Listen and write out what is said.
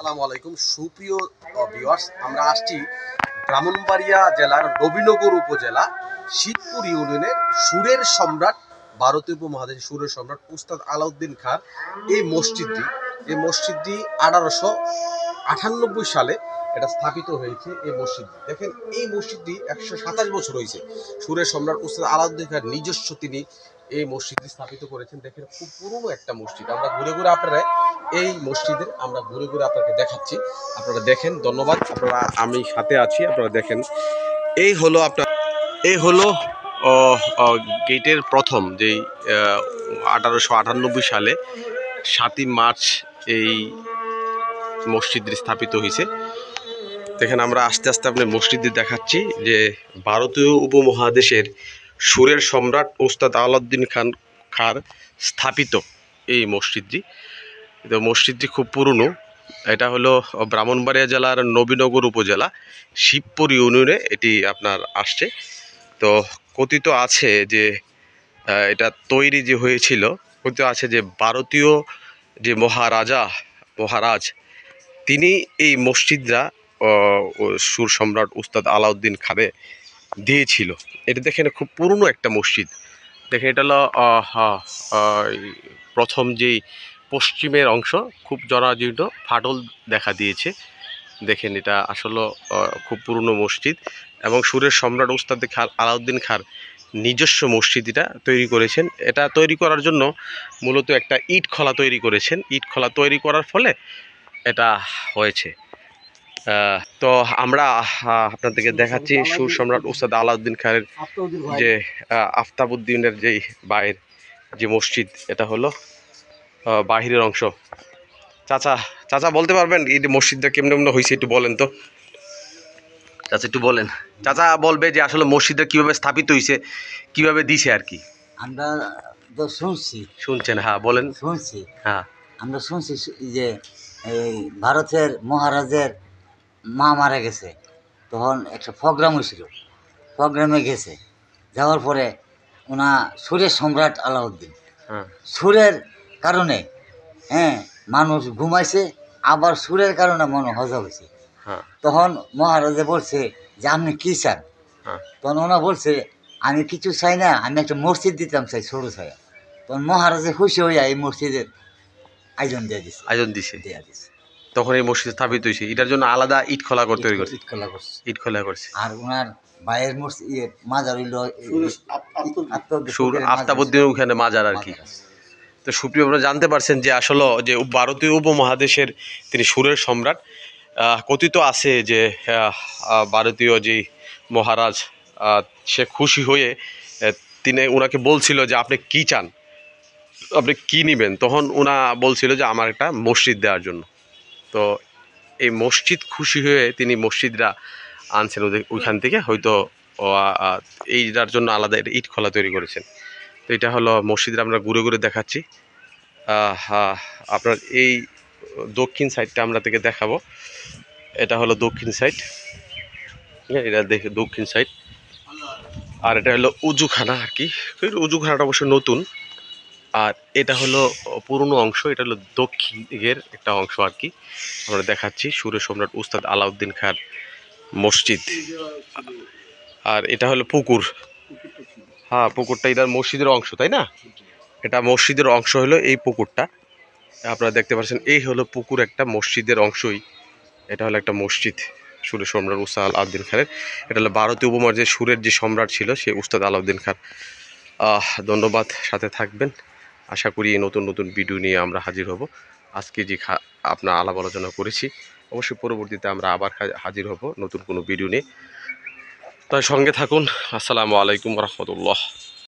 আসসালামু আলাইকুম সুপ্রিয় ভিউয়ার্স, আমরা আসছি ব্রাহ্মণবাড়িয়া জেলার নবীনগর উপজেলা শীতপুর ইউনিয়নের সুরের সম্রাট, ভারতীয় উপমহাদেশের সুরের সম্রাট উস্তাদ আলাউদ্দিন খান এই মসজিদটি 1898 সালে এটা স্থাপিত হয়েছে। এই মসজিদটি দেখেন, এই মসজিদটি 127 বছর হয়েছে। সুরের সম্রাট উস্তাদ আলাউদ্দিন খান নিজস্ব তিনি এই মসজিদটি স্থাপিত করেছেন। দেখেন, খুব পুরনো একটা মসজিদ। আমরা ঘুরে ঘুরে আপনাকে দেখাচ্ছি, আপনারা দেখেন। ধন্যবাদ। আপনারা, আমি সাথে আছি, আপনারা দেখেন। এই হলো গেটের প্রথম, যেই 1898 সালে 7ই মার্চ এই মসজিদটি স্থাপিত হয়েছে। দেখেন, আমরা আস্তে আস্তে আপনার মসজিদটি দেখাচ্ছি যে ভারতীয় উপমহাদেশের সুরের সম্রাট উস্তাদ আলাউদ্দিন খান স্থাপিত এই মসজিদটি। তো মসজিদটি খুব পুরনো। এটা হলো ব্রাহ্মণবাড়িয়া জেলার নবীনগর উপজেলা শিবপুর ইউনিয়নে এটি আপনার আসছে। তো কথিত আছে যে এটা তৈরি যে হয়েছিল, কথিত আছে যে ভারতীয় যে মহারাজ তিনি এই মসজিদরা সুর সম্রাট উস্তাদ আলাউদ্দিন খানে দিয়েছিল। এটা দেখেন, খুব পুরনো একটা মসজিদ। দেখেন, এটা হলো প্রথম যেই পশ্চিমের অংশ খুব জরাজীর্ণ, ফাটল দেখা দিয়েছে। দেখেন, এটা আসলে খুব পুরনো মসজিদ এবং সুরের সম্রাট উস্তাদ আলাউদ্দিন খান নিজস্ব মসজিদ এটা তৈরি করেছেন। এটা তৈরি করার জন্য মূলত একটা ইট খোলা তৈরি করেছেন। ইট খোলা তৈরি করার ফলে এটা হয়েছে। তো আমরা আপনাদেরকে দেখাচ্ছি সুর সম্রাট উস্তাদ আলাউদ্দিন খানের যে আফতাবউদ্দিনের যেই বাইরের যে মসজিদ, এটা হলো বাহিরের অংশ। চাচা বলতে পারবেন এই মসজিদটা কেমন কেমন হয়েছে, একটু বলেন তো চাচা, একটু বলেন। চাচা বলবে যে আসলে মসজিদটা কিভাবে স্থাপিত হয়েছে, কিভাবে দিছে আর কি। আমরা তো শুনছেন? হ্যাঁ, বলেন। শুনছি, হ্যাঁ, আমরা শুনছি যে এই ভারতের মহারাজের মা মারা গেছে, তখন একটা প্রোগ্রাম হয়েছিল, প্রোগ্রামে গেছে, যাওয়ার পরে ওনা সুরের সম্রাট আলাউদ্দিন, সুরের কারণে মানুষ ঘুমাইছে, আবার সুরের কারণে মনে হজা হয়েছে। তখন মহারাজে বলছে যে আপনি কি চান? তখন ওনা বলছে আমি কিছু চাই না, আমি একটা মসজিদ দিতাম চাই, ছোটো ছায়া। তখন মহারাজে খুশি হইয়া এই মসজিদের আয়োজন দিছে। তখন এই মসজিদ স্থাপিত হয়েছে। এটার জন্য আলাদা ইট খোলা তৈরি করছে, ইট খোলা করছে। আর ওনার ভাইয়ের মসজিদ মাজার হইল সুর আফতাবউদ্দিন ওখানে মাজার আর কি। তো সুপ্রিয়, আপনারা জানতে পারছেন যে আসলে যে ভারতীয় উপমহাদেশের তিনি সুরের সম্রাট। কথিত আছে যে ভারতীয় যে মহারাজ সে খুশি হয়ে তিনি ওনাকে বলছিল যে আপনি কি চান, আপনি কি নেবেন। তখন ওনা বলছিল যে আমার একটা মসজিদ দেওয়ার জন্য। তো এই মসজিদ খুশি হয়ে তিনি মসজিদরা আনছেন ওইখান থেকে, হয়তো এইটার জন্য আলাদা ইট খোলা তৈরি করেছেন। তো এটা হলো মসজিদরা আমরা ঘুরে ঘুরে দেখাচ্ছি। আপনার এই দক্ষিণ সাইডটা আমরা থেকে দেখাবো। এটা হলো দক্ষিণ সাইড, এটা দেখে দক্ষিণ সাইড। আর এটা হলো উজুখানা আর কি। উজুখানাটা অবশ্য নতুন। আর এটা হলো পুরনো অংশ, এটা হলো দক্ষিণ দিকের একটা অংশ আর কি। আমরা দেখাচ্ছি সুরের সম্রাট উস্তাদ আলাউদ্দিন খান মসজিদ। আর এটা হলো পুকুর। হ্যাঁ, পুকুরটা এটার মসজিদের অংশ, তাই না? এটা মসজিদের অংশ হলো এই পুকুরটা, আপনারা দেখতে পাচ্ছেন। এই হলো পুকুর, একটা মসজিদের অংশই। এটা হলো একটা মসজিদ সুরের সম্রাট উস্তাদ আলাউদ্দিন খানের। এটা হলো ভারতীয় উপমহাদেশের সুরের যে সম্রাট ছিল সে উস্তাদ আলাউদ্দিন খান। ধন্যবাদ, সাথে থাকবেন। আশা করি নতুন নতুন ভিডিও নিয়ে আমরা হাজির হব। আজকে যে আপনার আলাপ আলোচনা করেছি, অবশ্যই পরবর্তীতে আমরা আবার হাজির হব নতুন কোনো ভিডিও নিয়ে। তাই সঙ্গে থাকুন। আসসালামু আলাইকুম রহমতুল্লাহ।